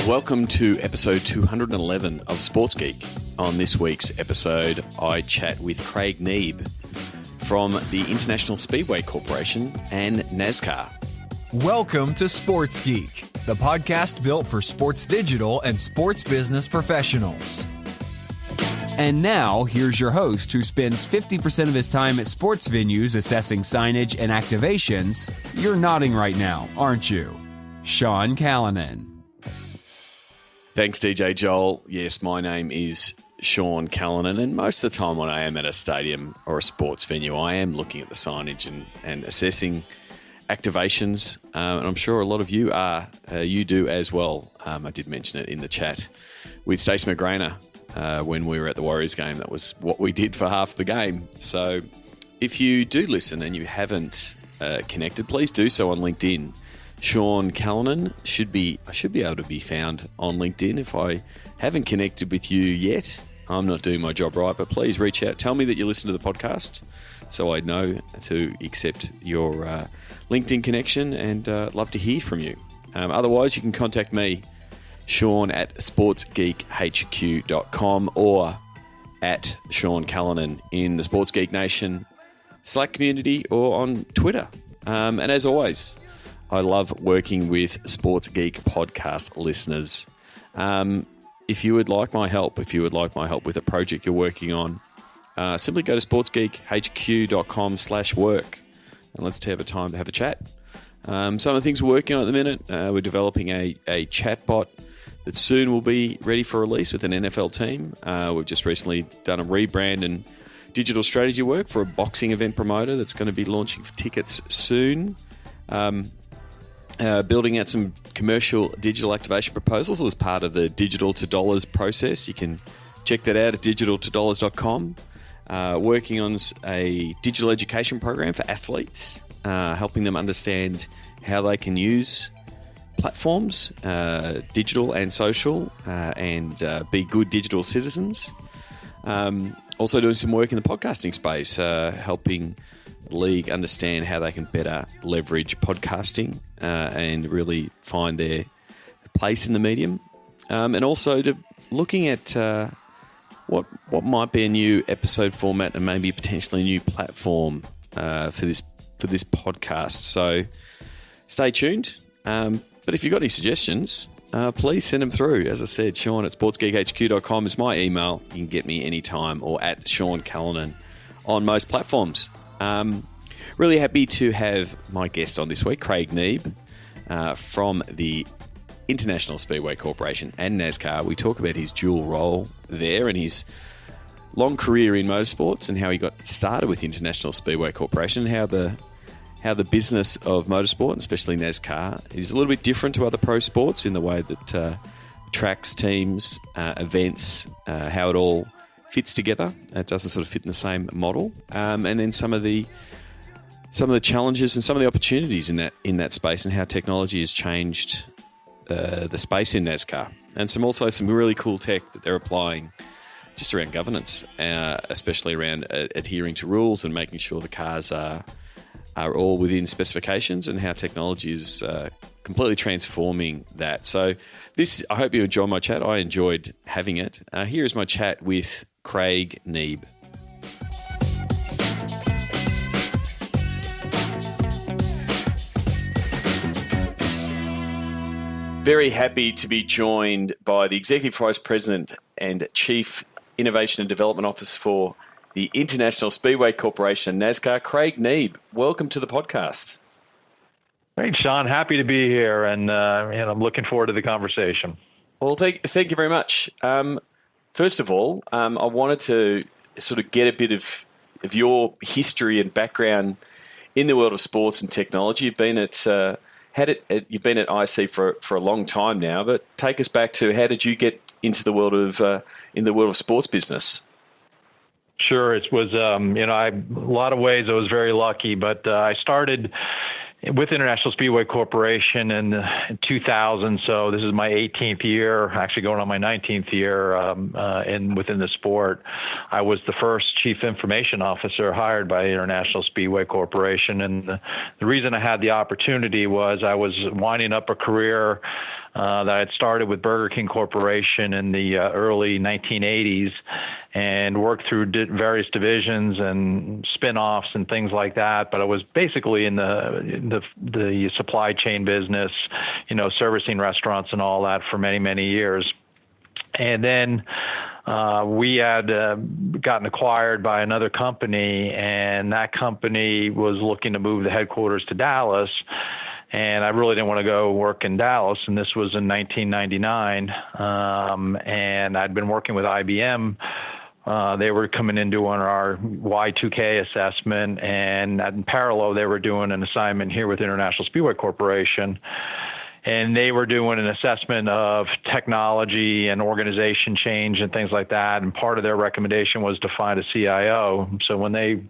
Welcome to episode 211 of Sports Geek. On this week's episode, I chat with Craig Neeb from the International Speedway Corporation and NASCAR. Welcome to Sports Geek, the podcast built for sports digital and sports business professionals. And now, here's your host who spends 50% of his time at sports venues assessing signage and activations. You're nodding right now, aren't you? Sean Callanan. Thanks, DJ Joel. Yes, my name is Sean Callanan, and most of the time when I am at a stadium or a sports venue, I am looking at the signage and assessing activations, and I'm sure a lot of you are. You do as well. I did mention it in the chat with Stacey McGrainer when we were at the Warriors game. That was what we did for half the game. So if you do listen and you haven't connected, please do so on LinkedIn. Sean Callanan should be able to be found on LinkedIn. If I haven't connected with you yet, I'm not doing my job right, but please reach out. Tell me that you listen to the podcast so I know to accept your LinkedIn connection, and love to hear from you. Otherwise, you can contact me, Sean at sportsgeekhq.com or at Sean Callanan in the Sports Geek Nation Slack community or on Twitter. And as always, I love working with Sports Geek podcast listeners. If you would like my help with a project you're working on, simply go to sportsgeekhq.com/work and let's have a time to have a chat. Some of the things we're working on at the minute, we're developing a chatbot that soon will be ready for release with an NFL team. We've just recently done a rebrand and digital strategy work for a boxing event promoter that's going to be launching for tickets soon. Building out some commercial digital activation proposals as part of the Digital to Dollars process. You can check that out at digitaltodollars.com. Working on a digital education program for athletes, helping them understand how they can use platforms, digital and social, and be good digital citizens. Also doing some work in the podcasting space, helping the league understand how they can better leverage podcasting and really find their place in the medium. And also looking at what might be a new episode format and maybe potentially a new platform for this podcast. So stay tuned. But if you've got any suggestions, please send them through. As I said, Sean at sportsgeekhq.com is my email. You can get me anytime, or at Sean Callanan on most platforms. Really happy to have my guest on this week, Craig Neeb, from the International Speedway Corporation and NASCAR. We talk about his dual role there and his long career in motorsports and how he got started with the International Speedway Corporation, how the business of motorsport, and especially NASCAR, is a little bit different to other pro sports in the way that tracks, teams, events, how it all fits together. It doesn't sort of fit in the same model. And then some of the challenges and some of the opportunities in that space, and how technology has changed the space in NASCAR, and some really cool tech that they're applying just around governance, especially around adhering to rules and making sure the cars are all within specifications, and how technology is completely transforming that. So I hope you enjoy my chat. I enjoyed having it. Here is my chat with Craig Neeb. Very happy to be joined by the Executive Vice President and Chief Innovation and Development Officer for the International Speedway Corporation, NASCAR, Craig Neeb. Welcome to the podcast. Great, Sean. Happy to be here, and I'm looking forward to the conversation. Well, thank you very much. First of all, I wanted to sort of get a bit of your history and background in the world of sports and technology. You've been at IC for a long time now, but take us back to how did you get into the world of sports business? Sure, it was a lot of ways I was very lucky, but I started with International Speedway Corporation in 2000. So this is my 18th year, actually going on my 19th year within the sport. I was the first chief information officer hired by International Speedway Corporation. And the reason I had the opportunity was I was winding up a career that I had started with Burger King Corporation in the early 1980s, and worked through various divisions and spin-offs and things like that. But I was basically in the supply chain business, servicing restaurants and all that for many, many years. And then we had gotten acquired by another company, and that company was looking to move the headquarters to Dallas. And I really didn't want to go work in Dallas, and this was in 1999. And I'd been working with IBM. They were coming in doing our Y2K assessment, and in parallel, they were doing an assignment here with International Speedway Corporation. And they were doing an assessment of technology and organization change and things like that. And part of their recommendation was to find a CIO. So when they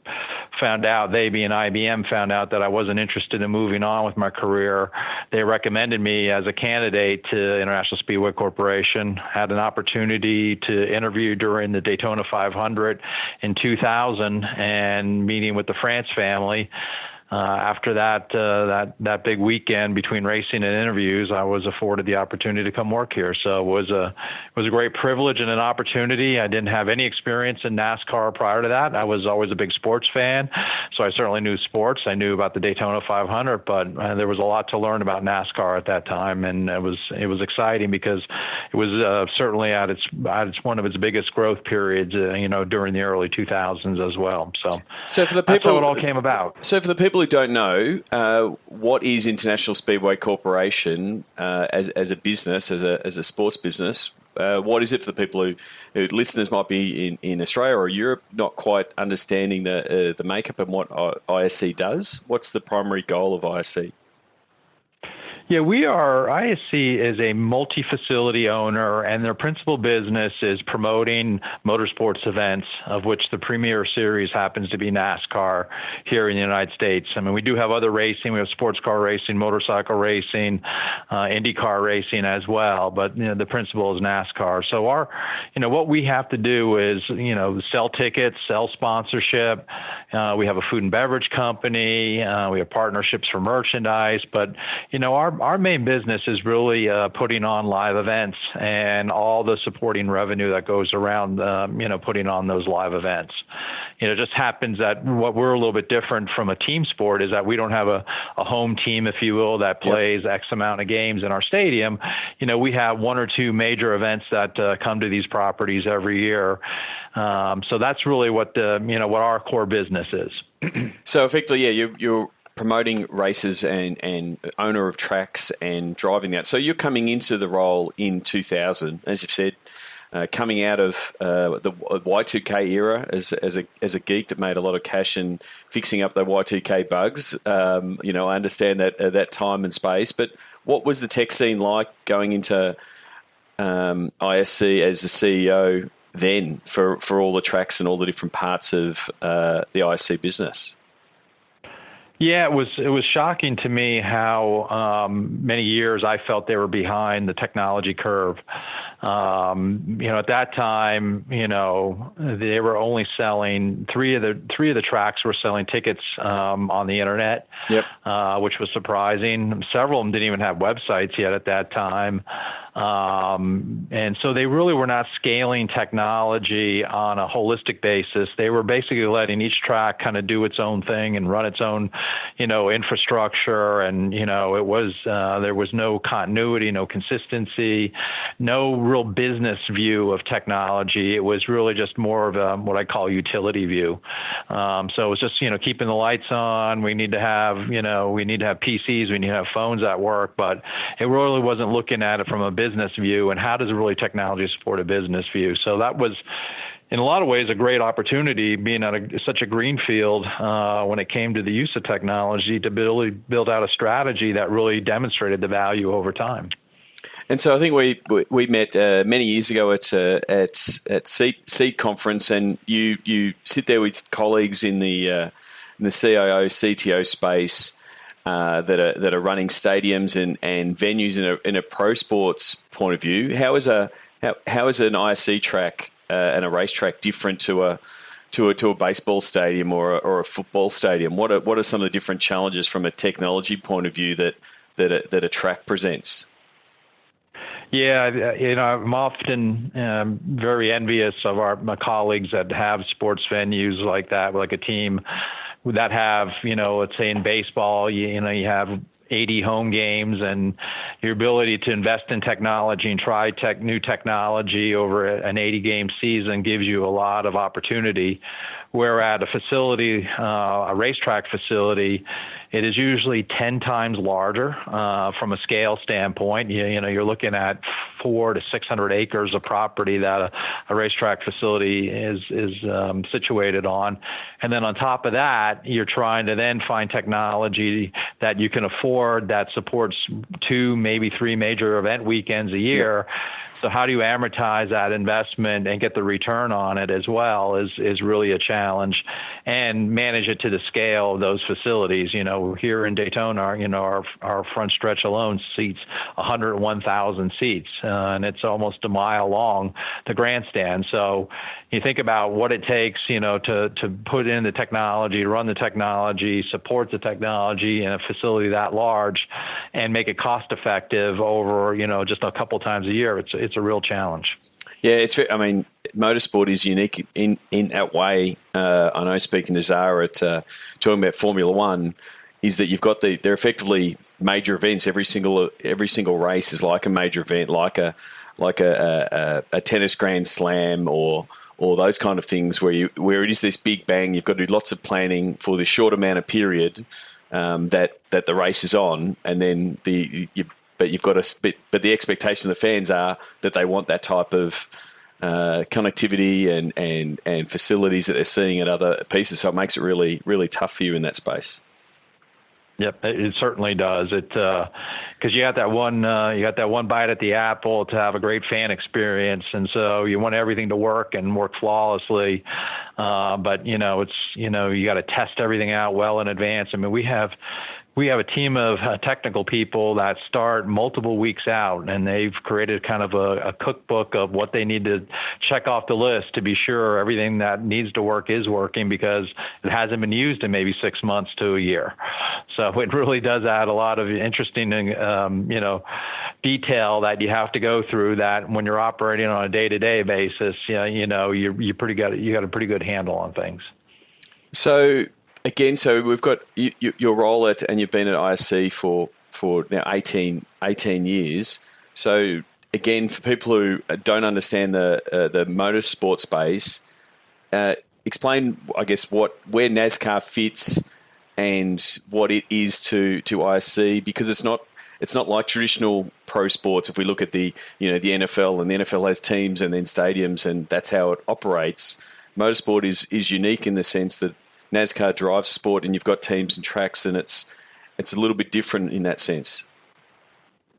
found out, they being IBM, found out that I wasn't interested in moving on with my career, they recommended me as a candidate to International Speedway Corporation. Had an opportunity to interview during the Daytona 500 in 2000 and meeting with the France family. After that big weekend between racing and interviews, I was afforded the opportunity to come work here. So it was a great privilege and an opportunity. I didn't have any experience in NASCAR prior to that. I was always a big sports fan, so I certainly knew sports. I knew about the Daytona 500, but there was a lot to learn about NASCAR at that time, and it was exciting because it was certainly at its one of its biggest growth periods, during the early 2000s as well. So for the people, that's how it all came about. So for the people who don't know, what is International Speedway Corporation as a business, as a sports business? What is it for the people who listeners might be in Australia or Europe not quite understanding the makeup and what ISC does? What's the primary goal of ISC? Yeah, ISC is a multi-facility owner, and their principal business is promoting motorsports events, of which the premier series happens to be NASCAR here in the United States. I mean, we do have other racing. We have sports car racing, motorcycle racing, IndyCar racing as well, but the principal is NASCAR. So what we have to do is, sell tickets, sell sponsorship. We have a food and beverage company. We have partnerships for merchandise, but, our main business is really putting on live events and all the supporting revenue that goes around, putting on those live events. It just happens that what we're a little bit different from a team sport is that we don't have a home team, if you will, that plays X amount of games in our stadium. We have one or two major events that come to these properties every year. So that's really what our core business is. So effectively, you're promoting races and owner of tracks and driving that. So you're coming into the role in 2000, as you've said, coming out of the Y2K era as a geek that made a lot of cash and fixing up the Y2K bugs. I understand that time and space, but what was the tech scene like going into ISC as the CEO then for all the tracks and all the different parts of the ISC business? Yeah, it was shocking to me how many years I felt they were behind the technology curve. At that time, they were only selling three of the tracks were selling tickets on the internet, which was surprising. Several of them didn't even have websites yet at that time. And so they really were not scaling technology on a holistic basis. They were basically letting each track kind of do its own thing and run its own, infrastructure. And, it was, there was no continuity, no consistency, no real business view of technology. It was really just more of what I call utility view. So it was just, keeping the lights on. We need to have PCs, we need to have phones at work, but it really wasn't looking at it from a business view and how does really technology support a business view. So that was, in a lot of ways, a great opportunity, being at such a greenfield when it came to the use of technology to really build out a strategy that really demonstrated the value over time. And so I think we met many years ago at Seat Conference, and you sit there with colleagues in the CIO CTO space that are running stadiums and venues in a pro sports point of view. How is an ISC track and a racetrack different to a baseball stadium or a football stadium? What are some of the different challenges from a technology point of view that a track presents? Yeah, I'm often very envious of my colleagues that have sports venues like that, like a team that have, let's say in baseball, you have 80 home games, and your ability to invest in technology and try new technology over an 80-game season gives you a lot of opportunity. Where at a facility, a racetrack facility, it is usually 10 times larger from a scale standpoint. You're looking at 400 to 600 acres of property that a racetrack facility is situated on. And then on top of that, you're trying to then find technology that you can afford that supports 2, maybe 3 major event weekends a year. Yep. So how do you amortize that investment and get the return on it as well is really a challenge, and manage it to the scale of those facilities. Here in Daytona, our front stretch alone seats 101,000 seats, and it's almost a mile long, the grandstand. So you think about what it takes, to put in the technology, run the technology, support the technology in a facility that large, and make it cost effective over, just a couple times a year. It's a real challenge. Yeah, motorsport is unique in that way. I know, speaking to Zara talking about Formula One, is that you've got they're effectively major events. Every single race is like a major event, like a tennis Grand Slam or those kind of things where it is this big bang. You've got to do lots of planning for this short amount of period that the race is on, and then but the expectation of the fans are that they want that type of connectivity and facilities that they're seeing at other pieces. So it makes it really, really tough for you in that space. Yep, it certainly does. It because you got that one bite at the apple to have a great fan experience, and so you want everything to work and work flawlessly. But you got to test everything out well in advance. We have a team of technical people that start multiple weeks out, and they've created kind of a cookbook of what they need to check off the list to be sure everything that needs to work is working, because it hasn't been used in maybe 6 months to a year. So it really does add a lot of interesting, detail that you have to go through, that when you're operating on a day-to-day basis, you got a pretty good handle on things. So we've got your role and you've been at ISC for now 18 years. So again, for people who don't understand the motorsport space, explain, I guess, where NASCAR fits and what it is to ISC, because it's not like traditional pro sports. If we look at the NFL, and the NFL has teams and then stadiums, and that's how it operates. Motorsport is unique in the sense that NASCAR drives sport, and you've got teams and tracks, and it's a little bit different in that sense.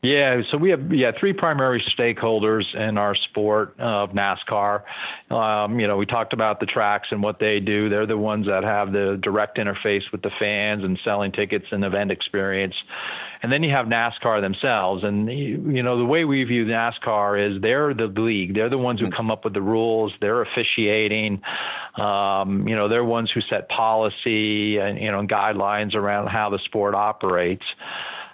Yeah, so we have 3 primary stakeholders in our sport of NASCAR. We talked about the tracks and what they do. They're the ones that have the direct interface with the fans and selling tickets and event experience. And then you have NASCAR themselves. And, the way we view NASCAR is they're the league. They're the ones who come up with the rules. They're officiating. They're ones who set policy and guidelines around how the sport operates.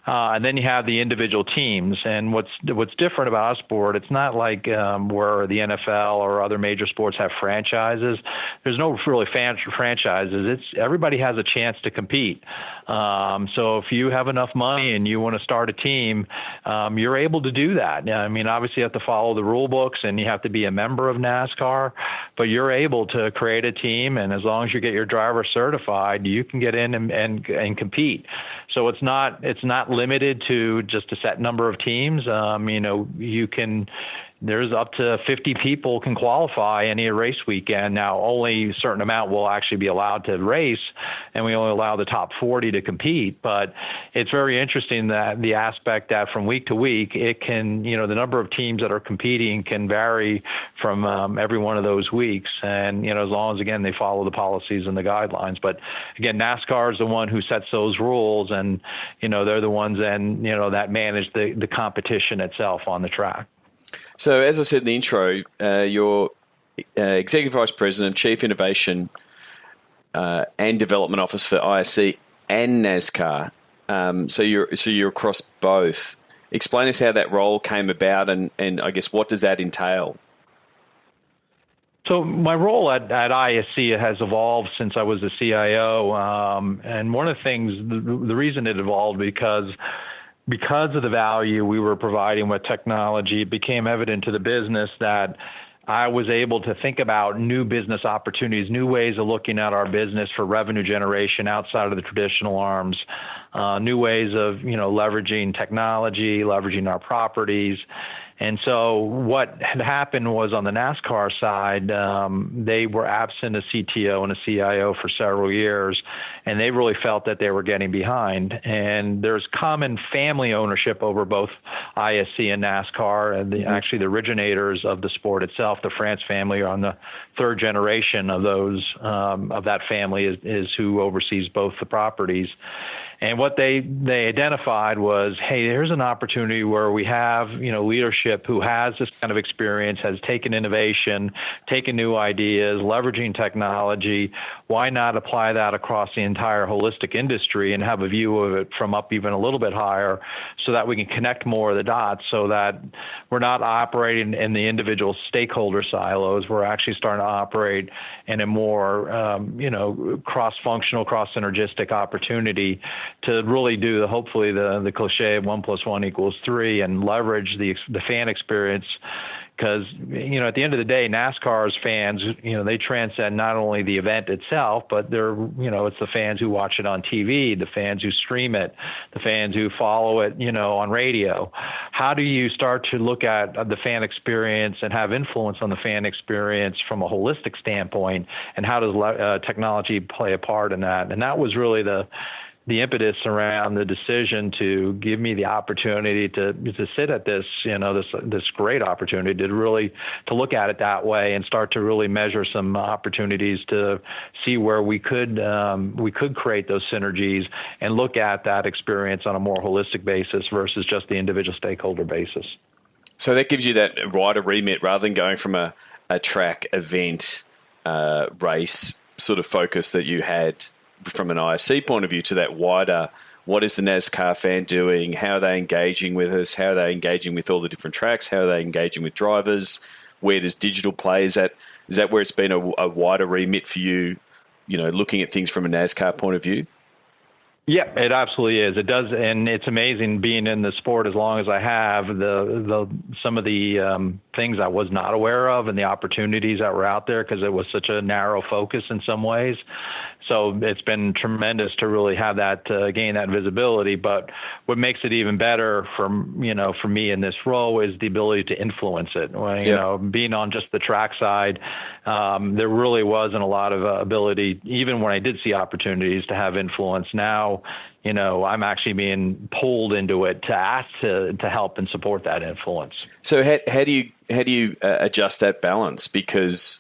And then you have the individual teams. And what's different about our sport, it's not like where the NFL or other major sports have franchises. There's no really franchises. Everybody has a chance to compete. So if you have enough money and you want to start a team, you're able to do that. Obviously you have to follow the rule books and you have to be a member of NASCAR, but you're able to create a team, and as long as you get your driver certified, you can get in and compete. So it's not limited to just a set number of teams. There's up to 50 people can qualify any race weekend. Now, only a certain amount will actually be allowed to race, and we only allow the top 40 to compete. But it's very interesting that the aspect that from week to week, it can, the number of teams that are competing can vary from every one of those weeks. And, as long as, again, they follow the policies and the guidelines. But, again, NASCAR is the one who sets those rules, and, they're the ones that manage the competition itself on the track. So, as I said in the intro, you're Executive Vice President, Chief Innovation and Development Officer for ISC and NASCAR. So you're across both. explain us how that role came about, and I guess what does that entail? So my role at ISC has evolved since I was the CIO, and one of the things, the reason it evolved because of the value we were providing with technology, it became evident to the business that I was able to think about new business opportunities, new ways of looking at our business for revenue generation outside of the traditional arms, new ways of leveraging technology, leveraging our properties. And so what had happened was on the NASCAR side, they were absent a CTO and a CIO for several years, and they really felt that they were getting behind. And there's common family ownership over both ISC and NASCAR, and actually the originators of the sport itself, the France family, are on the third generation of those of that family is who oversees both the properties. And what they identified was, hey, here's an opportunity where we have, leadership who has this kind of experience, has taken innovation, taken new ideas, leveraging technology. Why not apply that across the entire holistic industry and have a view of it from up even a little bit higher so that we can connect more of the dots so that we're not operating in the individual stakeholder silos. We're actually starting to operate in a more, cross-functional, cross-synergistic opportunity to really do hopefully the cliche of 1 + 1 = 3 and leverage the fan experience. Because, at the end of the day, NASCAR's fans, they transcend not only the event itself, but they're, it's the fans who watch it on TV, the fans who stream it, the fans who follow it, on radio. How do you start to look at the fan experience and have influence on the fan experience from a holistic standpoint? And how does technology play a part in that? And that was really the impetus around the decision to give me the opportunity to sit at this, this great opportunity to look at it that way and start to really measure some opportunities to see where we could create those synergies and look at that experience on a more holistic basis versus just the individual stakeholder basis. So that gives you that wider remit rather than going from a track event race sort of focus that you had from an ISC point of view to that wider, what is the NASCAR fan doing? How are they engaging with us? How are they engaging with all the different tracks? How are they engaging with drivers? Where does digital play? Is that where it's been a wider remit for you, looking at things from a NASCAR point of view? Yeah, it absolutely is. It does, and it's amazing being in the sport as long as I have. Some of the things I was not aware of and the opportunities that were out there because it was such a narrow focus in some ways. So it's been tremendous to really have that gain that visibility. But what makes it even better for me in this role is the ability to influence it. Being on just the track side, there really wasn't a lot of ability, even when I did see opportunities to have influence. Now, I'm actually being pulled into it to ask to help and support that influence. So how do you adjust that balance? Because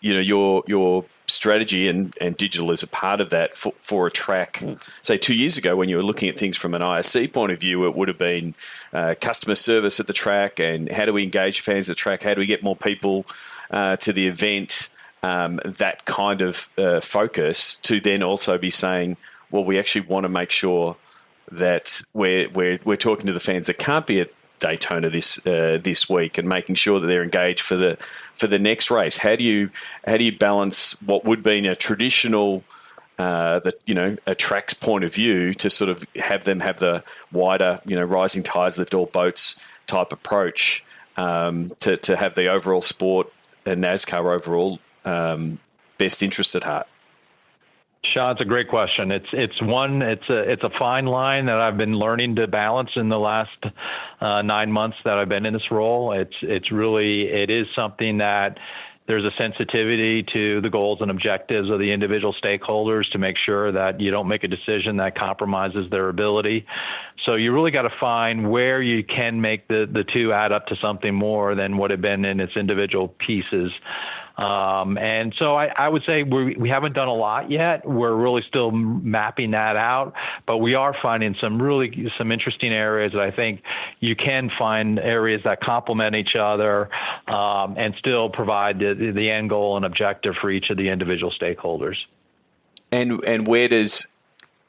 your strategy and digital is a part of that for a track. Say 2 years ago, when you were looking at things from an ISC point of view, it would have been customer service at the track and how do we engage fans at the track? How do we get more people to the event? That kind of focus to then also be saying, well, we actually want to make sure that we're talking to the fans that can't be at Daytona this week and making sure that they're engaged for the next race. How do you balance what would be a traditional a track's point of view to sort of have them have the wider rising tides lift all boats type approach to have the overall sport and NASCAR overall best interest at heart? Sean, it's a great question. It's a fine line that I've been learning to balance in the last 9 months that I've been in this role. It is something that there's a sensitivity to the goals and objectives of the individual stakeholders to make sure that you don't make a decision that compromises their ability. So you really got to find where you can make the two add up to something more than what had been in its individual pieces. And so I would say we haven't done a lot yet. We're really still mapping that out, but we are finding some interesting areas that I think you can find areas that complement each other and still provide the end goal and objective for each of the individual stakeholders. And where does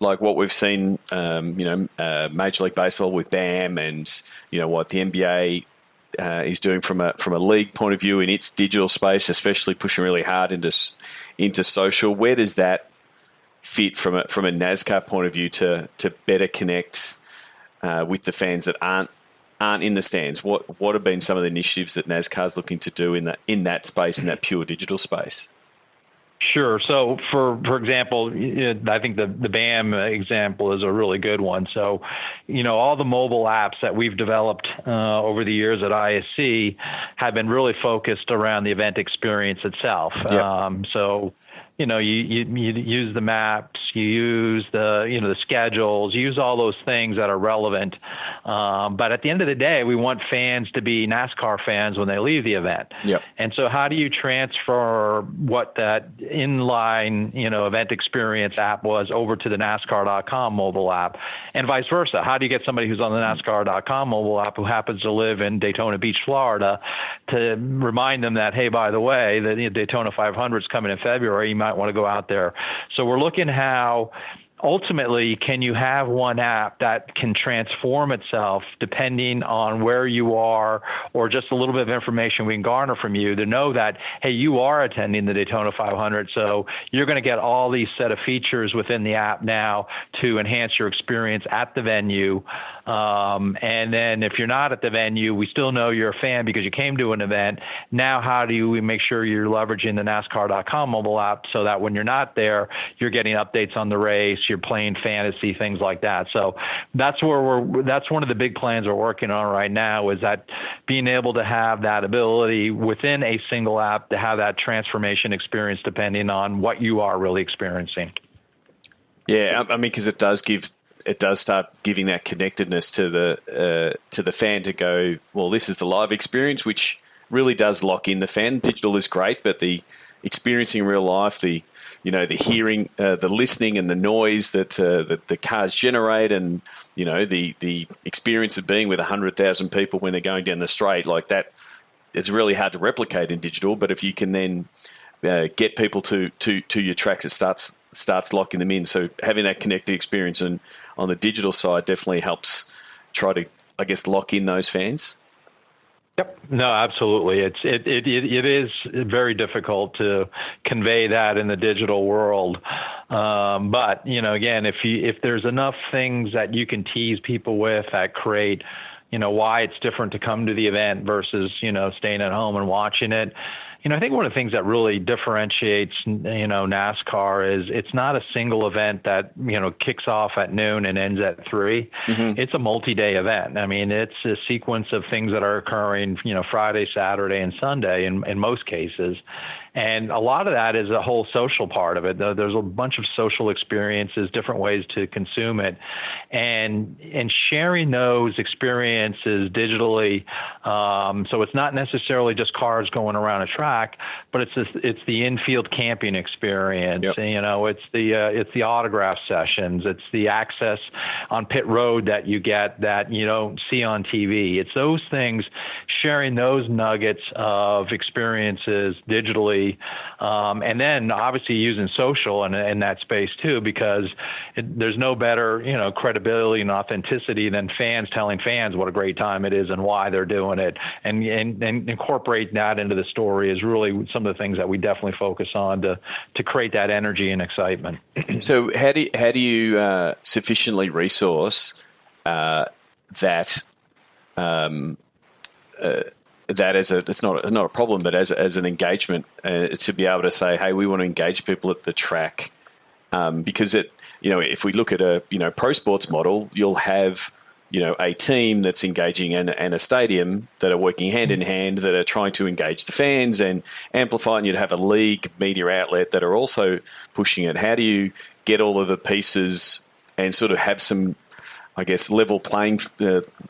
like what we've seen, Major League Baseball with BAM, and what the NBA is doing from a league point of view in its digital space, especially pushing really hard into social. Where does that fit from a NASCAR point of view to better connect with the fans that aren't in the stands? What have been some of the initiatives that NASCAR's looking to do in that space, in that pure digital space? Sure. So, for example, I think the BAM example is a really good one. So, all the mobile apps that we've developed over the years at ISC have been really focused around the event experience itself. Yep. So, you use the maps, you use the schedules, you use all those things that are relevant. But at the end of the day, we want fans to be NASCAR fans when they leave the event. Yep. And so how do you transfer what that inline, event experience app was over to the NASCAR.com mobile app, and vice versa? How do you get somebody who's on the NASCAR.com mobile app who happens to live in Daytona Beach, Florida, to remind them that, hey, by the way, the Daytona 500 is coming in February, you might want to go out there. So we're looking how ultimately, can you have one app that can transform itself depending on where you are, or just a little bit of information we can garner from you to know that, hey, you are attending the Daytona 500, so you're going to get all these set of features within the app now to enhance your experience at the venue. And then if you're not at the venue, we still know you're a fan because you came to an event. Now, how do we make sure you're leveraging the NASCAR.com mobile app so that when you're not there, you're getting updates on the race, you're playing fantasy, things like that. So that's one of the big plans we're working on right now, is that being able to have that ability within a single app to have that transformation experience depending on what you are really experiencing. Yeah, I mean, because it does start giving that connectedness to the fan to go, well, this is the live experience, which really does lock in the fan. Digital is great, but the experiencing real life, the hearing, the listening, and the noise that the cars generate, and the experience of being with 100,000 people when they're going down the straight, like that, it's really hard to replicate in digital. But if you can then get people to your tracks, it starts locking them in. So having that connected experience on the digital side definitely helps try to, I guess, lock in those fans. Yep. No, absolutely. It is very difficult to convey that in the digital world. But again, if there's enough things that you can tease people with that create, why it's different to come to the event versus, staying at home and watching it. I think one of the things that really differentiates, NASCAR is it's not a single event that, kicks off at noon and ends at 3. Mm-hmm. It's a multi-day event. I mean, it's a sequence of things that are occurring, Friday, Saturday, and Sunday in most cases. And a lot of that is a whole social part of it. There's a bunch of social experiences, different ways to consume it, and sharing those experiences digitally. So it's not necessarily just cars going around a track, but it's the infield camping experience. Yep. It's the autograph sessions. It's the access on pit road that you get that you don't see on TV. It's those things, sharing those nuggets of experiences digitally. And then obviously using social in that space too, because there's no better, credibility and authenticity than fans telling fans what a great time it is and why they're doing it, and incorporate that into the story is really some of the things that we definitely focus on to create that energy and excitement. So how do you sufficiently resource that it's not a problem, but as an engagement, to be able to say, hey, we want to engage people at the track, because if we look at a pro sports model, you'll have a team that's engaging and a stadium that are working hand in hand, that are trying to engage the fans and amplify, and you'd have a league media outlet that are also pushing it. How do you get all of the pieces and sort of have some, I guess, level playing,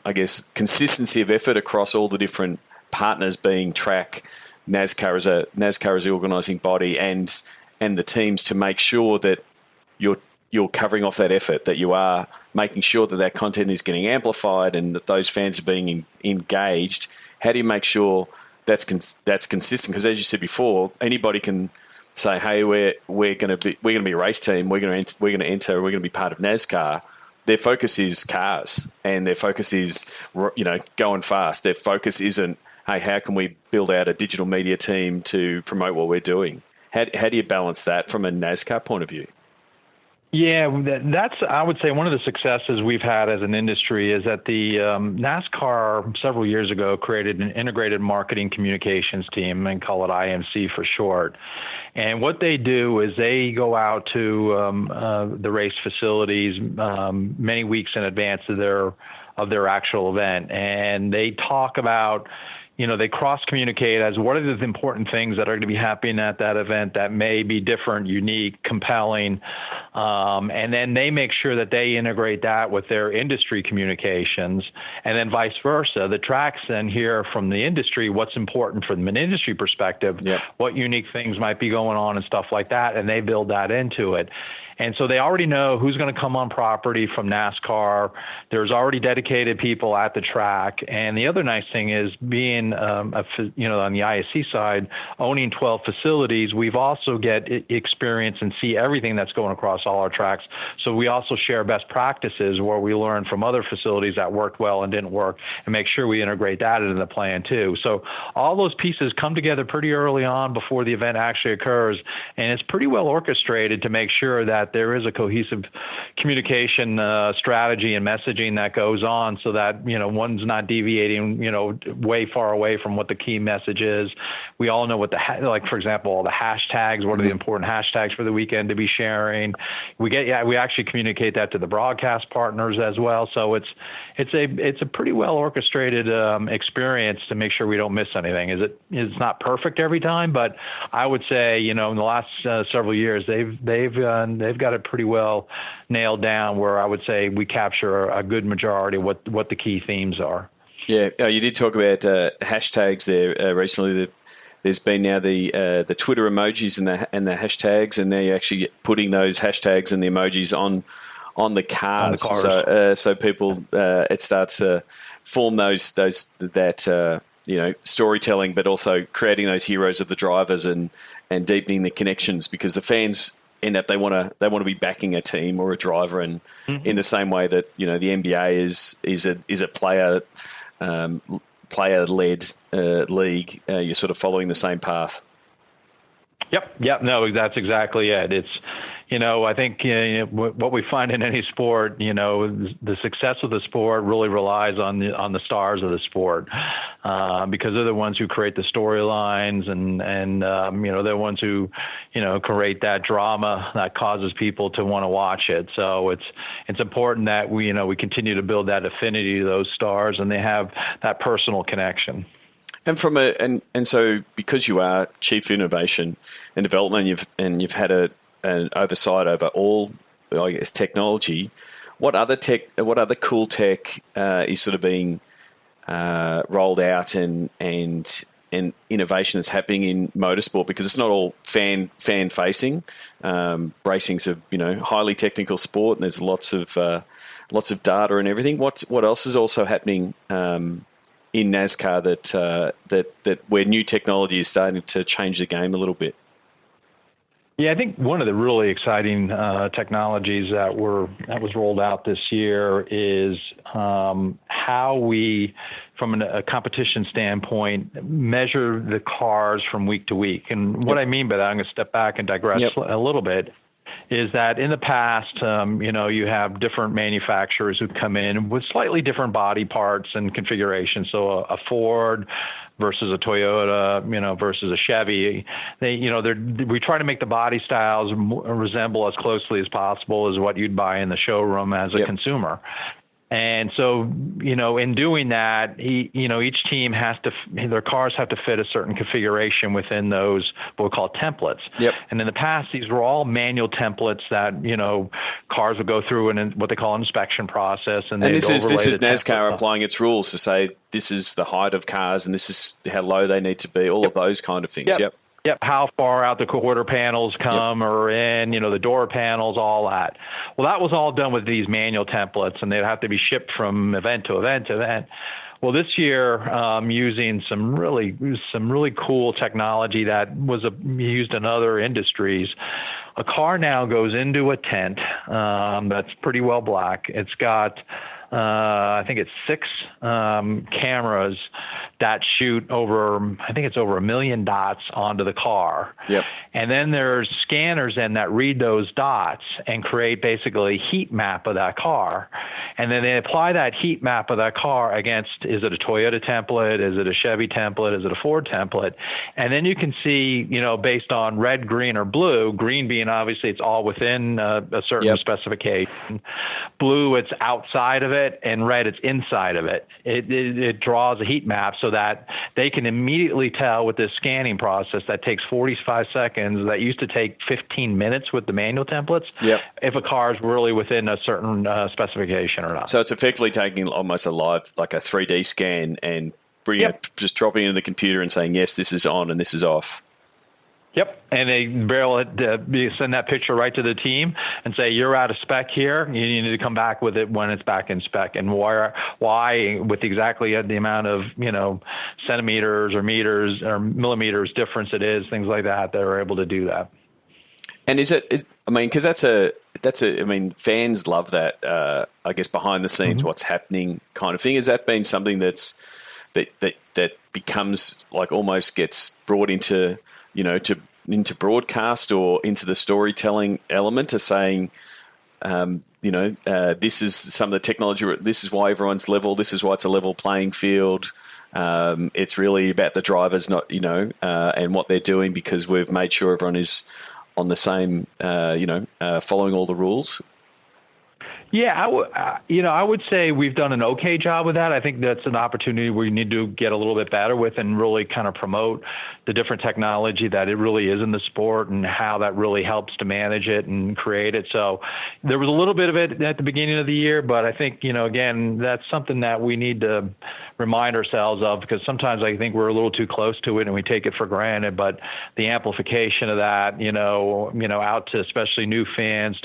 consistency of effort across all the different partners, being track, NASCAR as the organising body, and the teams, to make sure that you're covering off that effort, that you are making sure that content is getting amplified and that those fans are being engaged? How do you make sure that's consistent? Because as you said before, anybody can say, hey, we're going to be a race team. We're going to enter. We're going to be part of NASCAR. Their focus is cars, and their focus is, going fast. Their focus isn't, hey, how can we build out a digital media team to promote what we're doing? How do you balance that from a NASCAR point of view? Yeah, that's, I would say, one of the successes we've had as an industry is that the NASCAR several years ago created an integrated marketing communications team and call it IMC for short. And what they do is they go out to the race facilities many weeks in advance of their actual event, and they talk about, they cross-communicate as what are the important things that are going to be happening at that event that may be different, unique, compelling, and then they make sure that they integrate that with their industry communications, and then vice versa. The tracks then hear from the industry what's important from an industry perspective, what unique things might be going on and stuff like that, and they build that into it. And so they already know who's going to come on property from NASCAR. There's already dedicated people at the track. And the other nice thing is being, on the ISC side, owning 12 facilities, we've also get experience and see everything that's going across all our tracks. So we also share best practices where we learn from other facilities that worked well and didn't work and make sure we integrate that into the plan too. So all those pieces come together pretty early on before the event actually occurs. And it's pretty well orchestrated to make sure that there is a cohesive communication strategy and messaging that goes on so that, one's not deviating, way far away from what the key message is. We all know what for example, all the hashtags, what are the important hashtags for the weekend to be sharing. We actually communicate that to the broadcast partners as well. So it's a pretty well orchestrated experience to make sure we don't miss anything. It's not perfect every time, but I would say, in the last several years, they've got it pretty well nailed down where I would say we capture a good majority of what the key themes are. Yeah, you did talk about hashtags there recently. There's been now the Twitter emojis and the hashtags, and now you're actually putting those hashtags and the emojis on the cars. So people it starts to form that storytelling, but also creating those heroes of the drivers and deepening the connections, because the fans end up they want to be backing a team or a driver, and in the same way that the NBA is a player-led league, you're sort of following the same path. Yep. No, that's exactly it. It's, I think what we find in any sport, the success of the sport really relies on the stars of the sport, because they're the ones who create the storylines and they're the ones who, create that drama that causes people to want to watch it. So it's important that we continue to build that affinity to those stars, and they have that personal connection. And so because you are Chief Innovation and Development, you've had an oversight over all, I guess, technology. What other cool tech is sort of being rolled out and innovation that's happening in motorsport? Because it's not all fan facing. Racing's a highly technical sport, and there's lots of data and everything. What else is also happening in NASCAR that where new technology is starting to change the game a little bit? Yeah, I think one of the really exciting technologies that was rolled out this year is how we, from a competition standpoint, measure the cars from week to week. And what I mean by that, I'm going to step back and digress a little bit, is that in the past, you have different manufacturers who come in with slightly different body parts and configurations. So a Ford versus a Toyota, versus a Chevy. We try to make the body styles resemble as closely as possible as what you'd buy in the showroom as a consumer. And so, in doing that, each team their cars have to fit a certain configuration within those what we call templates. Yep. And in the past, these were all manual templates that, cars would go through in what they call an inspection process. And this is NASCAR applying its rules to say this is the height of cars and this is how low they need to be, all of those kind of things. Yep. How far out the quarter panels come or in, the door panels, all that. Well, that was all done with these manual templates, and they'd have to be shipped from event to event to event. Well, this year, using some really cool technology that was used in other industries. A car now goes into a tent that's pretty well black. It's got I think it's 6 cameras that shoot over 1 million dots onto the car. Yep. And then there's scanners in that read those dots and create basically a heat map of that car. And then they apply that heat map of that car against, is it a Toyota template? Is it a Chevy template? Is it a Ford template? And then you can see, based on red, green, or blue, green being obviously it's all within a certain specification. Blue, it's outside of it, and red, it's inside of it. It draws a heat map so that they can immediately tell with this scanning process that takes 45 seconds, that used to take 15 minutes with the manual templates, if a car is really within a certain specification or not. So it's effectively taking almost a live, like a 3D scan and just dropping it in the computer and saying, yes, this is on and this is off. Yep, and they send that picture right to the team and say, you're out of spec here. You need to come back with it when it's back in spec. And why with exactly the amount of, centimeters or meters or millimeters difference it is, things like that, they're able to do that. And because fans love that, I guess, behind the scenes, what's happening kind of thing. Has that been something that becomes like almost gets brought into, into broadcast or into the storytelling element to saying, this is some of the technology, this is why everyone's level, this is why it's a level playing field. It's really about the drivers, not, and what they're doing, because we've made sure everyone is on the same, following all the rules. Yeah, I would say we've done an okay job with that. I think that's an opportunity we need to get a little bit better with and really kind of promote the different technology that it really is in the sport and how that really helps to manage it and create it. So there was a little bit of it at the beginning of the year, but I think, again, that's something that we need to remind ourselves of, because sometimes I think we're a little too close to it and we take it for granted. But the amplification of that, out to especially new fans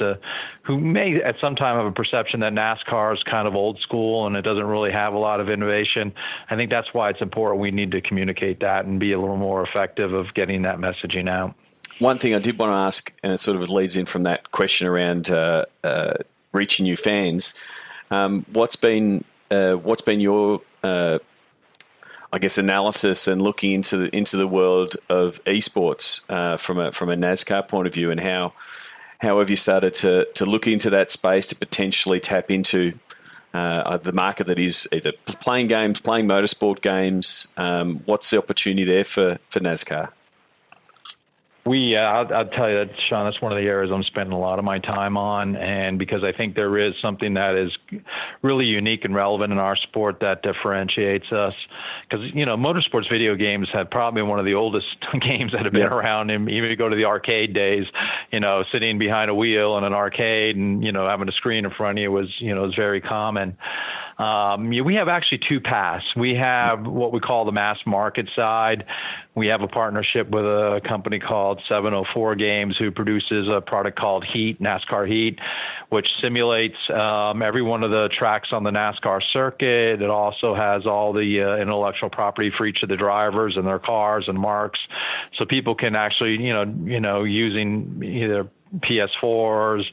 who may at some time have a perception that NASCAR is kind of old school and it doesn't really have a lot of innovation. I think that's why it's important we need to communicate that and be a little more effective of getting that messaging out. One thing I did want to ask, and it sort of leads in from that question around reaching new fans. What's been your I guess analysis and looking into the world of esports from a NASCAR point of view, and how have you started to look into that space to potentially tap into the market that is either playing games, playing motorsport games? What's the opportunity there for NASCAR? I'll tell you that, Sean, that's one of the areas I'm spending a lot of my time on, and because I think there is something that is really unique and relevant in our sport that differentiates us. Because, motorsports video games have probably one of the oldest games that have been around. And even if you go to the arcade days, sitting behind a wheel in an arcade and, having a screen in front of you was very common. We have actually two paths. We have what we call the mass market side. We have a partnership with a company called 704 Games, who produces a product called Heat, NASCAR Heat, which simulates every one of the tracks on the NASCAR circuit. It also has all the intellectual property for each of the drivers and their cars and marks, so people can actually, using either PS4s,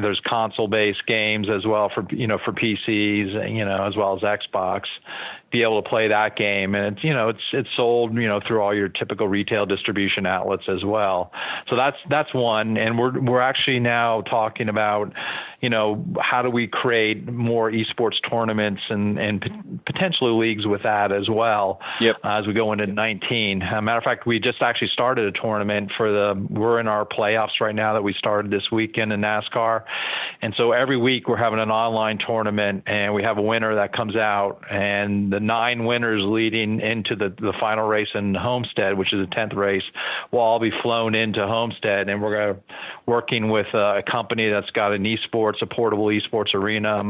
there's console-based games as well for PCs, as well as Xbox, be able to play that game. And it's sold, through all your typical retail distribution outlets as well. So that's one. And we're actually now talking about, how do we create more esports tournaments and potentially leagues with that as well. As we go into 19. As a matter of fact, we just actually started a tournament we're in our playoffs right now that we started this weekend in NASCAR. And so every week we're having an online tournament, and we have a winner that comes out, and the 9 winners leading into the final race in Homestead, which is the 10th race, will all be flown into Homestead, and we're working with a company that's got an esports, a portable esports arena,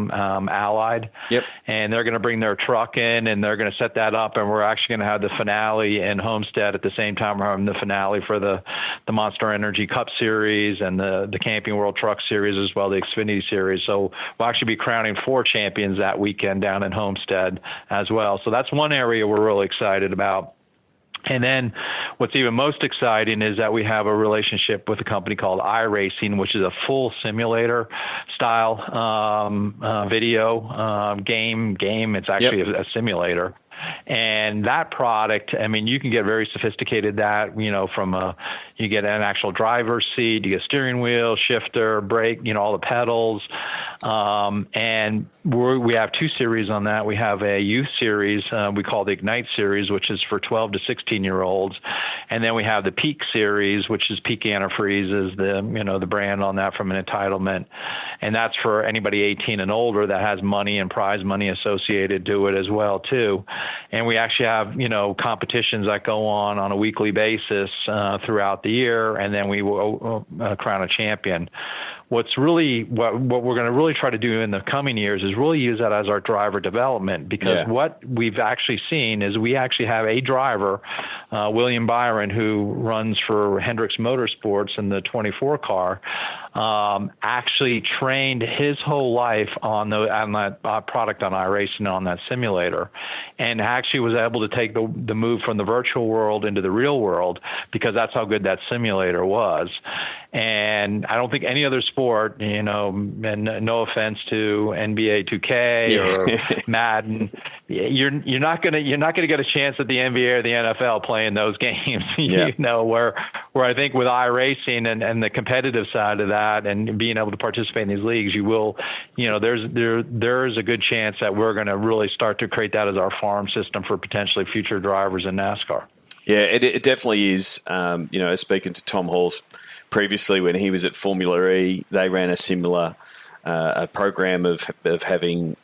Allied. Yep. And they're going to bring their truck in, and they're going to set that up, and we're actually going to have the finale in Homestead at the same time we're having the finale for the Monster Energy Cup Series and the Camping World Truck Series, as well, the Xfinity Series. So we'll actually be crowning 4 champions that weekend down in Homestead as well. So that's one area we're really excited about. And then what's even most exciting is that we have a relationship with a company called iRacing, which is a full simulator style video game. It's actually a simulator. And that product, I mean, you can get very sophisticated from you get an actual driver's seat, you get steering wheel, shifter, brake, all the pedals. And we have 2 series on that. We have a youth series we call the Ignite series, which is for 12 to 16-year-olds. And then we have the Peak series, which is Peak Antifreeze is the brand on that from an entitlement. And that's for anybody 18 and older that has money and prize money associated to it as well, too. And we actually have, competitions that go on a weekly basis throughout the year, and then we will crown a champion. What we're going to really try to do in the coming years is really use that as our driver development, because what we've actually seen is we actually have a driver, William Byron, who runs for Hendricks Motorsports in the 24 car, actually trained his whole life on that product on iRacing, on that simulator, and actually was able to take the move from the virtual world into the real world, because that's how good that simulator was. And I don't think any other sport, and no offense to NBA 2K or Madden, you're not gonna get a chance at the NBA or the NFL playing those games. Where I think with iRacing and the competitive side of that and being able to participate in these leagues, you will, there's a good chance that we're going to really start to create that as our farm system for potentially future drivers in NASCAR. Yeah, it definitely is. Speaking to Tom Halls previously when he was at Formula E, they ran a similar a program of having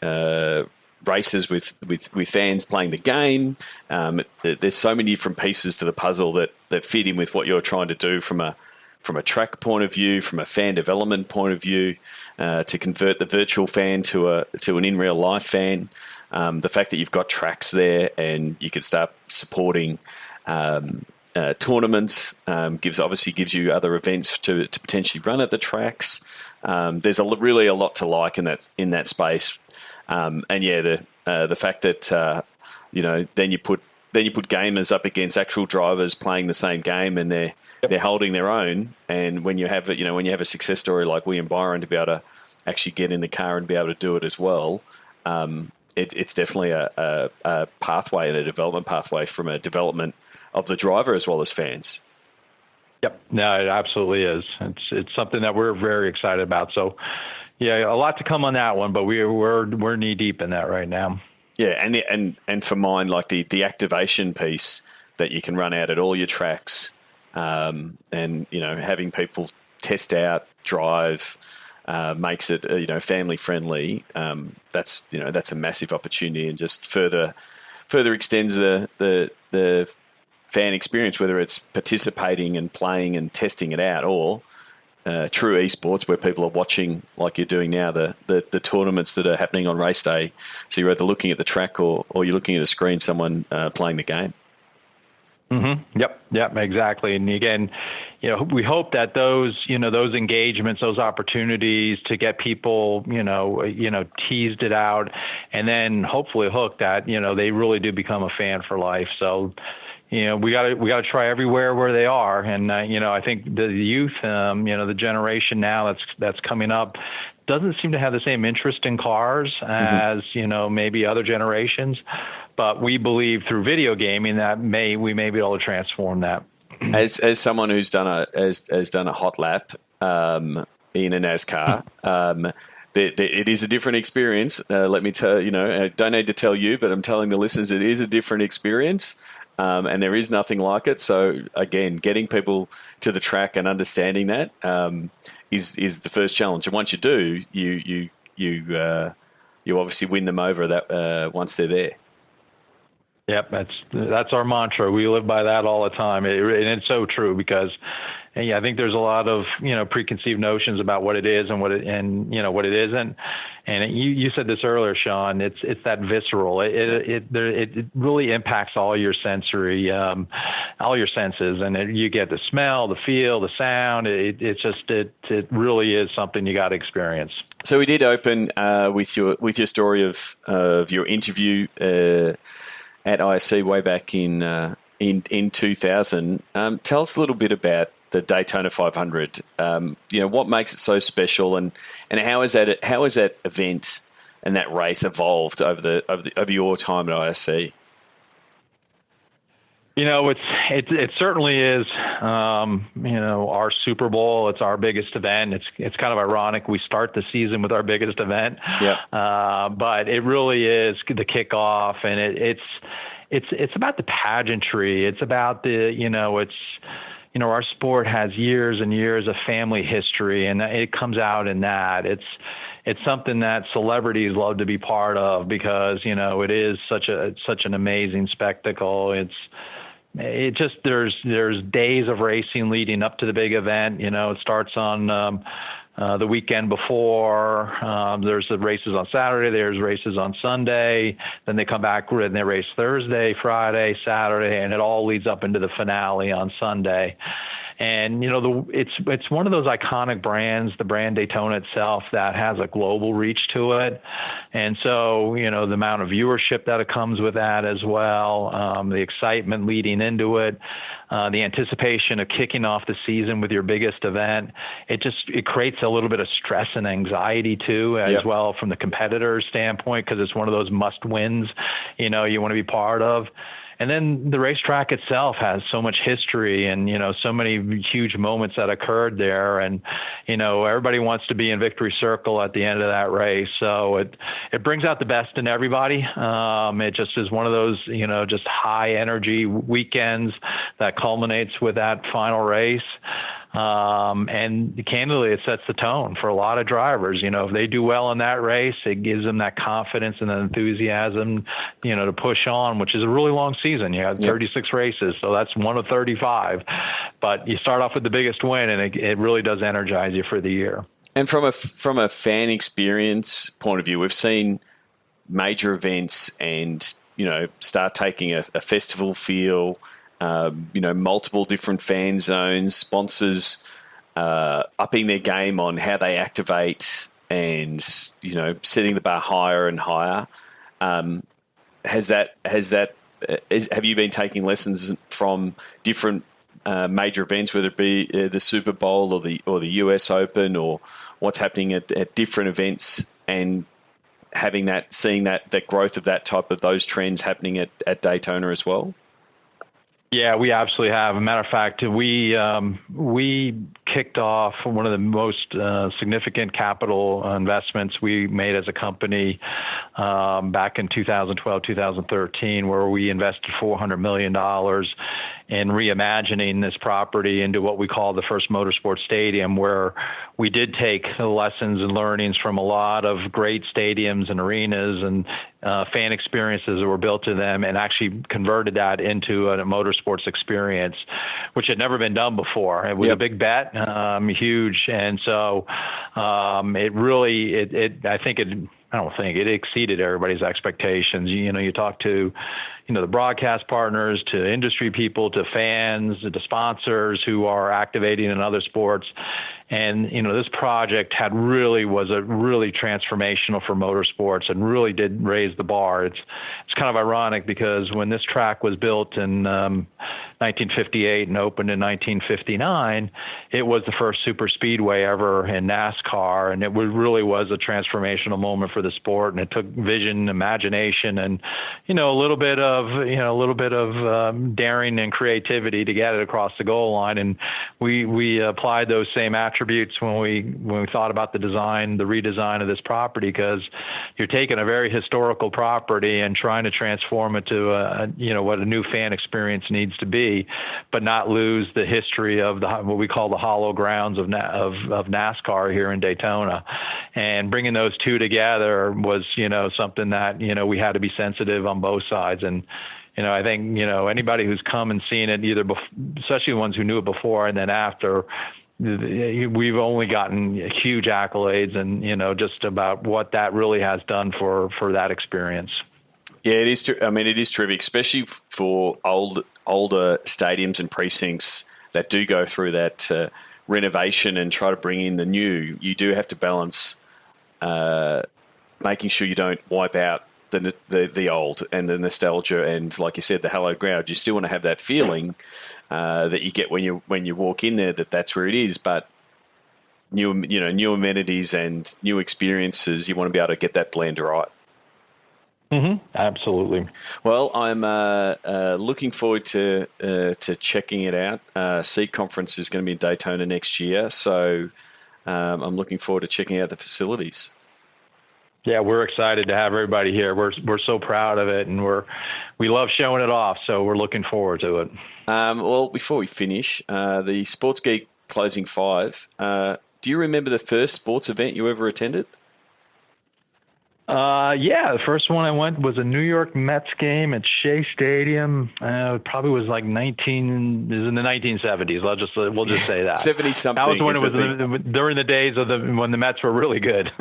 races with fans playing the game. There's so many different pieces to the puzzle that fit in with what you're trying to do from a track point of view, from a fan development point of view, to convert the virtual fan to an in real life fan. The fact that you've got tracks there and you can start supporting tournaments gives you other events to potentially run at the tracks. There's really a lot to like in that space, the fact that then you put gamers up against actual drivers playing the same game, and they're holding their own. And when you have a success story like William Byron to be able to actually get in the car and be able to do it as well, it's definitely a pathway and a development pathway from a development of the driver as well as fans. Yep. No, it absolutely is. It's something that we're very excited about. So, yeah, a lot to come on that one, but we're knee deep in that right now. Yeah, and for mine, like the activation piece that you can run out at all your tracks, and having people test out, drive, makes it family friendly. That's a massive opportunity, and just further extends the fan experience, whether it's participating and playing and testing it out, or true esports where people are watching, like you're doing now, the tournaments that are happening on race day. So you're either looking at the track or you're looking at a screen, someone playing the game. Mm-hmm. Yep, exactly. And again, we hope that those engagements, those opportunities to get people, teased it out, and then hopefully hooked, that they really do become a fan for life. So, we got to try everywhere where they are, and I think the youth, the generation now that's coming up, doesn't seem to have the same interest in cars as maybe other generations, but we believe through video gaming that we may be able to transform that. As someone who's done a hot lap in a NASCAR, it is a different experience. Let me tell I don't need to tell you, but I'm telling the listeners it is a different experience. And there is nothing like it. So again, getting people to the track and understanding that is the first challenge. And once you do, you obviously win them over that once they're there. Yep, that's our mantra. We live by that all the time, and it's so true because, I think there's a lot of preconceived notions about what it is and what it isn't. And you said this earlier, Sean. It's that visceral. It really impacts all your senses, and you get the smell, the feel, the sound. It really is something you got to experience. So we did open with your story of your interview at ISC way back in 2000. Tell us a little bit about the Daytona 500. What makes it so special, and how has that event and that race evolved over your time at ISC? It certainly is, our Super Bowl. It's our biggest event. It's kind of ironic. We start the season with our biggest event. Yeah. But it really is the kickoff, and it's about the pageantry. It's about our sport has years and years of family history, and it comes out in that. It's something that celebrities love to be part of because, it is such an amazing spectacle. There's days of racing leading up to the big event. It starts on the weekend before. There's the races on Saturday. There's races on Sunday. Then they come back and they race Thursday, Friday, Saturday, and it all leads up into the finale on Sunday. And it's one of those iconic brands, the brand Daytona itself, that has a global reach to it. And so the amount of viewership that it comes with that as well, the excitement leading into it, the anticipation of kicking off the season with your biggest event, it creates a little bit of stress and anxiety too, as well from the competitor's standpoint, because it's one of those must wins you want to be part of. And then the racetrack itself has so much history and, so many huge moments that occurred there. And, everybody wants to be in victory circle at the end of that race. So it brings out the best in everybody. It just is one of those, just high energy weekends that culminates with that final race. And candidly, it sets the tone for a lot of drivers. If they do well in that race, it gives them that confidence and that enthusiasm, to push on, which is a really long season. You have 36 races, so that's one of 35. But you start off with the biggest win, and it really does energize you for the year. And from a fan experience point of view, we've seen major events and, start taking a festival feel. Multiple different fan zones, sponsors upping their game on how they activate and, setting the bar higher and higher. Have you been taking lessons from different major events, whether it be the Super Bowl or the US Open, or what's happening at different events, and seeing that growth of that type of those trends happening at Daytona as well? Yeah, we absolutely have. As a matter of fact, we kicked off one of the most significant capital investments we made as a company back in 2012, 2013, where we invested $400 million in reimagining this property into what we call the first motorsports stadium, where we did take the lessons and learnings from a lot of great stadiums and arenas and fan experiences that were built to them, and actually converted that into a motorsports experience, which had never been done before. It was a big bet, huge, and so it exceeded everybody's expectations. You talk to the broadcast partners, to industry people, to fans, to sponsors who are activating in other sports. And, this project was a really transformational for motorsports and really did raise the bar. It's kind of ironic because when this track was built in 1958 and opened in 1959, it was the first super speedway ever in NASCAR. And it really was a transformational moment for the sport. And it took vision, imagination, and, a little bit of daring and creativity to get it across the goal line. And we applied those same attributes when we thought about the redesign of this property, because you're taking a very historical property and trying to transform it to what a new fan experience needs to be, but not lose the history of what we call the hollow grounds of NASCAR here in Daytona. And bringing those two together was something that we had to be sensitive on both sides. And I think, anybody who's come and seen it, especially ones who knew it before and then after, we've only gotten huge accolades and, just about what that really has done for that experience. Yeah, it is. It is terrific, especially for older stadiums and precincts that do go through that renovation and try to bring in the new. You do have to balance making sure you don't wipe out the old and the nostalgia and, like you said, the hallowed ground. You still want to have that feeling that you get when you walk in there, that's where it is. But new amenities and new experiences, you want to be able to get that blend right. Mm-hmm. Absolutely. Well, I'm looking forward to checking it out. Seed Conference is going to be in Daytona next year, so I'm looking forward to checking out the facilities. Yeah, we're excited to have everybody here. We're so proud of it, and we love showing it off. So we're looking forward to it. Well, before we finish, the Sports Geek Closing 5. Do you remember the first sports event you ever attended? Yeah, the first one I went was a New York Mets game at Shea Stadium. It probably was like in the 1970s. We'll just say that 70 something. That was when it was during the days of when the Mets were really good.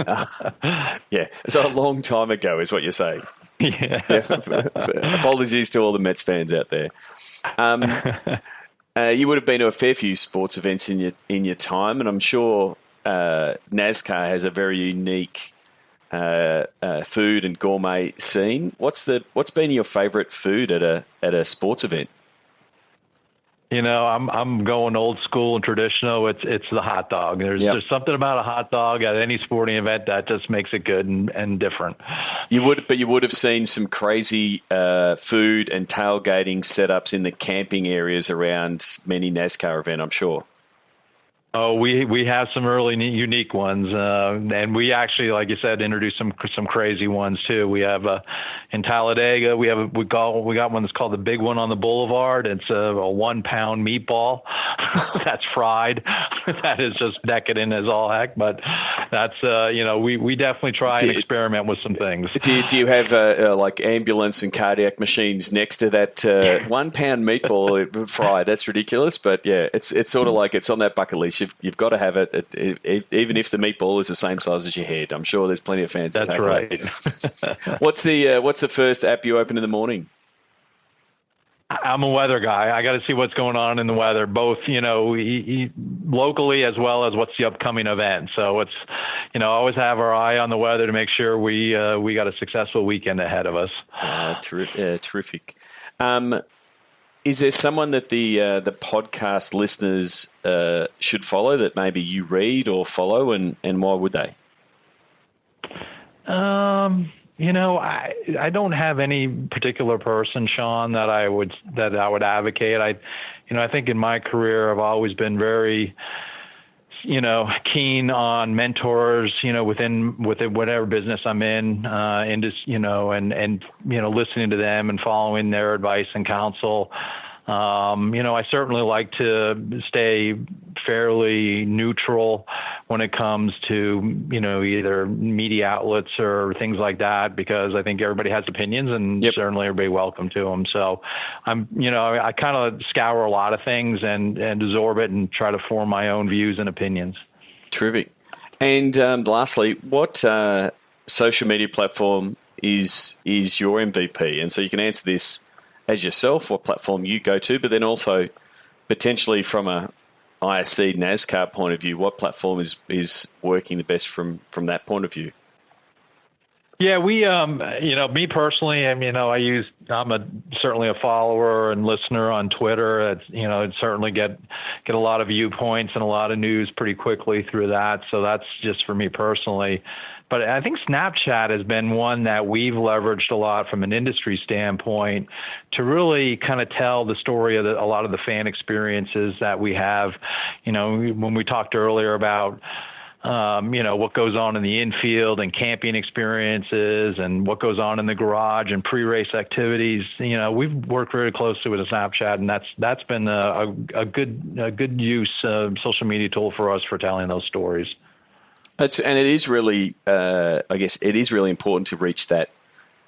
Yeah, so a long time ago is what you're saying. Yeah. Apologies to all the Mets fans out there. You would have been to a fair few sports events in your time, and I'm sure NASCAR has a very unique food and gourmet scene. What's been your favourite food at a sports event? I'm going old school and traditional. It's the hot dog. There's something about a hot dog at any sporting event that just makes it good and different. You would have seen some crazy food and tailgating setups in the camping areas around many NASCAR events, I'm sure. Oh, we have some really unique ones, and we actually, like you said, introduced some crazy ones too. We have in Talladega, we got one that's called the Big One on the Boulevard. It's a 1 pound meatball that's fried. That is just decadent as all heck, but that's we definitely try and experiment with some things. Do you have like ambulance and cardiac machines next to that 1 pound meatball fried? That's ridiculous, but yeah, it's sort of like it's on that bucket list. You've got to have it, even if the meatball is the same size as your head. I'm sure there's plenty of fans. That's right. What's the first app you open in the morning? I'm a weather guy. I got to see what's going on in the weather, both locally as well as what's the upcoming event. So it's always have our eye on the weather to make sure we got a successful weekend ahead of us. Terrific. Is there someone that the podcast listeners should follow that maybe you read or follow, and why would they? I don't have any particular person, Sean, that I would advocate. I think in my career I've always been very keen on mentors, within whatever business I'm in, and listening to them and following their advice and counsel. I certainly like to stay fairly neutral when it comes to, either media outlets or things like that, because I think everybody has opinions and certainly everybody welcome to them. So I kind of scour a lot of things and absorb it and try to form my own views and opinions. Terrific. And lastly, what social media platform is your MVP? And so you can answer this as yourself, what platform you go to, but then also potentially from a ISC NASCAR point of view, what platform is working the best from that point of view? Yeah, we, me personally, I'm certainly a follower and listener on Twitter. I'd certainly get a lot of viewpoints and a lot of news pretty quickly through that. So that's just for me personally. But I think Snapchat has been one that we've leveraged a lot from an industry standpoint to really kind of tell the story of a lot of the fan experiences that we have. When we talked earlier about what goes on in the infield and camping experiences and what goes on in the garage and pre-race activities. We've worked very closely with a Snapchat, and that's been a good use social media tool for us for telling those stories. And it is really, I guess, it is really important to reach that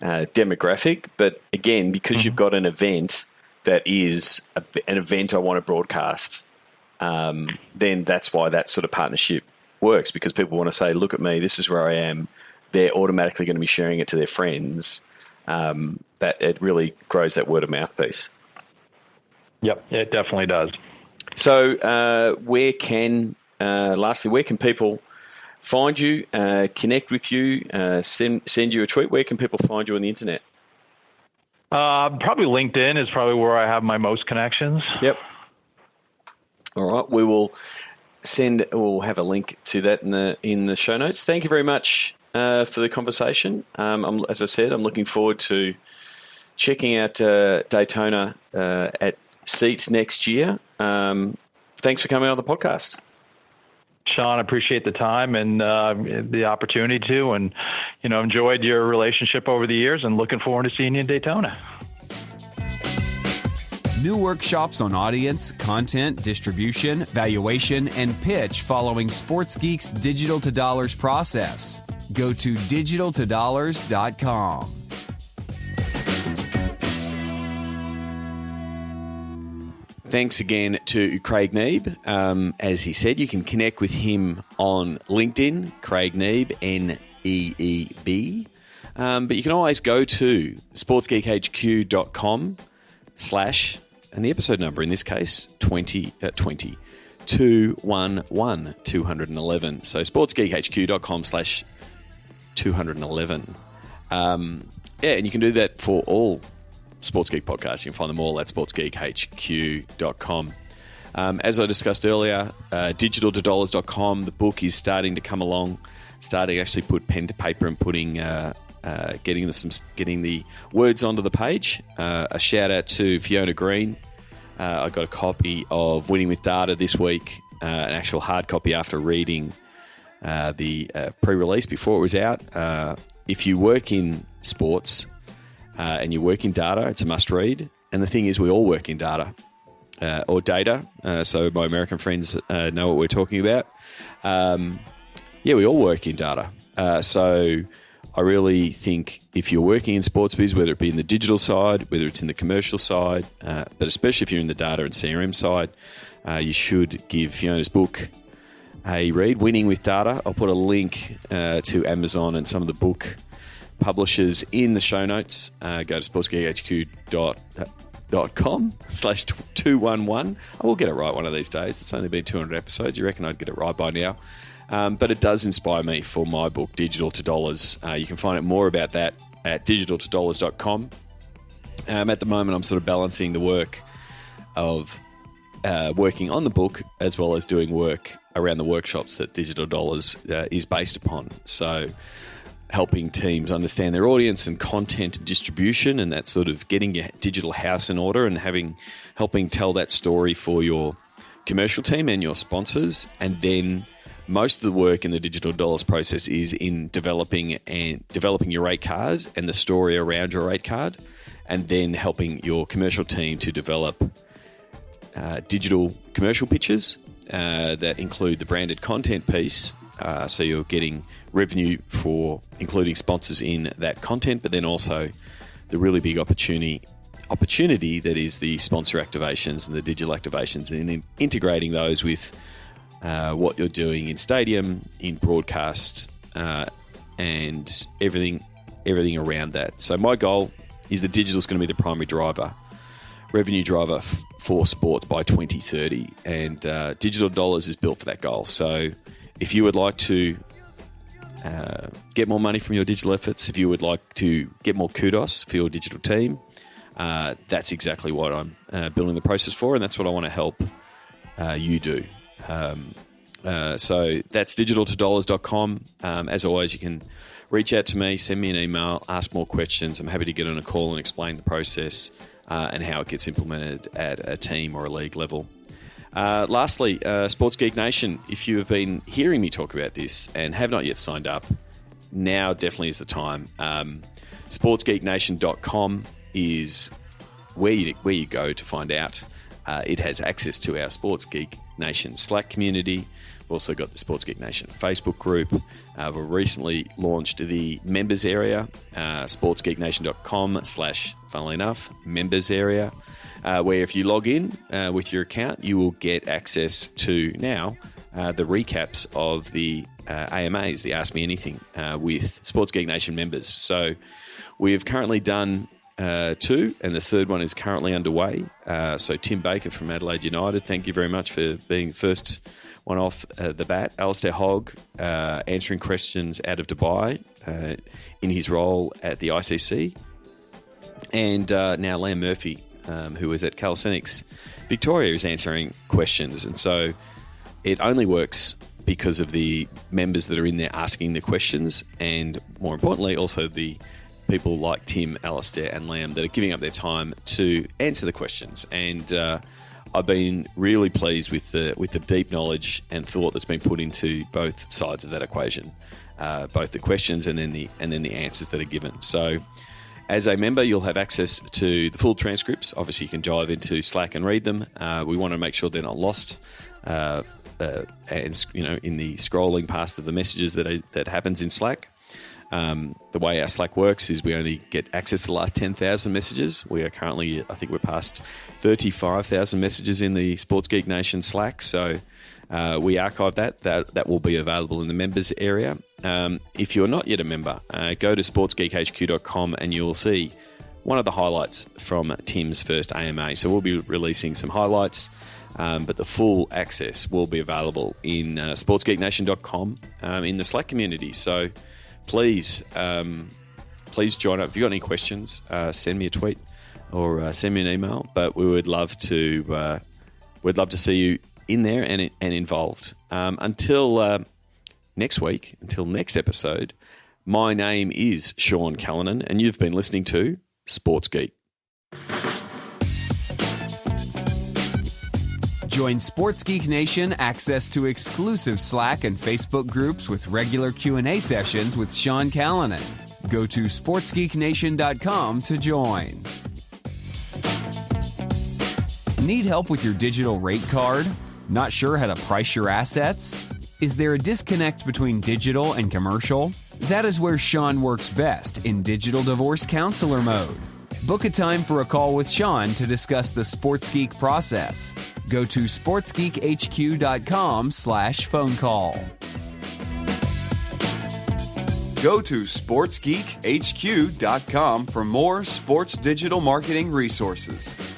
demographic. But again, because you've got an event that is an event I want to broadcast, then that's why that sort of partnership works, because people want to say, look at me, this is where I am. They're automatically going to be sharing it to their friends. That it really grows that word of mouth piece. Yep, it definitely does. So lastly, where can people find you, connect with you, send you a tweet? Where can people find you on the internet? Probably LinkedIn is probably where I have my most connections. Yep. All right, we'll have a link to that in the show notes. Thank you very much for the conversation. As I said, I'm looking forward to checking out Daytona at Seats next year. Thanks for coming on the podcast. Sean, I appreciate the time and the opportunity to, and enjoyed your relationship over the years, and looking forward to seeing you in Daytona. New workshops on audience, content, distribution, valuation, and pitch following Sports Geek's Digital to Dollars process. Go to digitaltodollars.com. Thanks again to Craig Neeb. As he said, you can connect with him on LinkedIn, Craig Neeb, Neeb. But you can always go to sportsgeekhq.com/ and the episode number in this case, 211. So sportsgeekhq.com/211. And you can do that for all Sports Geek podcasts. You can find them all at sportsgeekhq.com. As I discussed earlier, digitaltodollars.com, the book is starting to come along, starting to actually put pen to paper and putting getting the words onto the page. A shout out to Fiona Green. I got a copy of Winning with Data this week, an actual hard copy after reading the pre-release before it was out. If you work in sports and you work in data, it's a must-read. And the thing is, we all work in data or data. So my American friends know what we're talking about. We all work in data. So I really think if you're working in sports biz, whether it be in the digital side, whether it's in the commercial side, but especially if you're in the data and CRM side, you should give Fiona's book a read, Winning with Data. I'll put a link to Amazon and some of the book publishers in the show notes. Go to sportsgeekhq.com/211. I will get it right one of these days. It's only been 200 episodes. You reckon I'd get it right by now? But it does inspire me for my book, Digital to Dollars. You can find out more about that at digitaltodollars.com. At the moment, I'm sort of balancing the work of working on the book as well as doing work around the workshops that Digital Dollars is based upon. So helping teams understand their audience and content distribution, and that sort of getting your digital house in order and helping tell that story for your commercial team and your sponsors. And then most of the work in the Digital Dollars process is in developing your rate card and the story around your rate card, and then helping your commercial team to develop digital commercial pitches that include the branded content piece. So you're getting revenue for including sponsors in that content, but then also the really big opportunity that is the sponsor activations and the digital activations, and then integrating those with what you're doing in stadium, in broadcast, and everything around that. So my goal is that digital is going to be the primary revenue driver for sports by 2030, and Digital Dollars is built for that goal. So if you would like to get more money from your digital efforts, if you would like to get more kudos for your digital team, that's exactly what I'm building the process for, and that's what I want to help you do. So that's digitaltodollars.com. As always, you can reach out to me, send me an email, ask more questions. I'm happy to get on a call and explain the process and how it gets implemented at a team or a league level. Lastly, Sports Geek Nation, if you have been hearing me talk about this and have not yet signed up, now definitely is the time. sportsgeeknation.com is where you go to find out. It has access to our Sports Geek Nation Slack community. We've also got the Sports Geek Nation Facebook group. We've recently launched the members area, sportsgeeknation.com/ funnily enough, members area, where if you log in with your account, you will get access to now the recaps of the AMAs, the Ask Me Anything, with Sports Geek Nation members. So we have currently done 2, and the third one is currently underway. So Tim Baker from Adelaide United, thank you very much for being the first one off the bat. Alistair Hogg answering questions out of Dubai in his role at the ICC. And now Liam Murphy, who was at Calisthenics Victoria, is answering questions. And so it only works because of the members that are in there asking the questions, and more importantly, also the people like Tim, Alistair and Liam that are giving up their time to answer the questions. And I've been really pleased with the deep knowledge and thought that's been put into both sides of that equation, both the questions and then the answers that are given. So as a member, you'll have access to the full transcripts. Obviously, you can dive into Slack and read them. We want to make sure they're not lost, and in the scrolling past of the messages that happens in Slack. The way our Slack works is we only get access to the last 10,000 messages. We are currently, I think we're past 35,000 messages in the Sports Geek Nation Slack. So we archive that will be available in the members area. If you're not yet a member, go to sportsgeekhq.com and you'll see one of the highlights from Tim's first AMA. So we'll be releasing some highlights, but the full access will be available in sportsgeeknation.com in the Slack community. So please join up. If you've got any questions, send me a tweet or send me an email. But we would love to see you in there and involved. Until next week, until next episode, my name is Sean Callanan, and you've been listening to Sports Geek. Join Sports Geek Nation access to exclusive Slack and Facebook groups with regular Q&A sessions with Sean Callanan. Go to sportsgeeknation.com to join. Need help with your digital rate card? Not sure how to price your assets? Is there a disconnect between digital and commercial? That is where Sean works best, in digital divorce counselor mode. Book a time for a call with Sean to discuss the Sports Geek process. Go to sportsgeekhq.com/phone call. Go to sportsgeekhq.com for more sports digital marketing resources.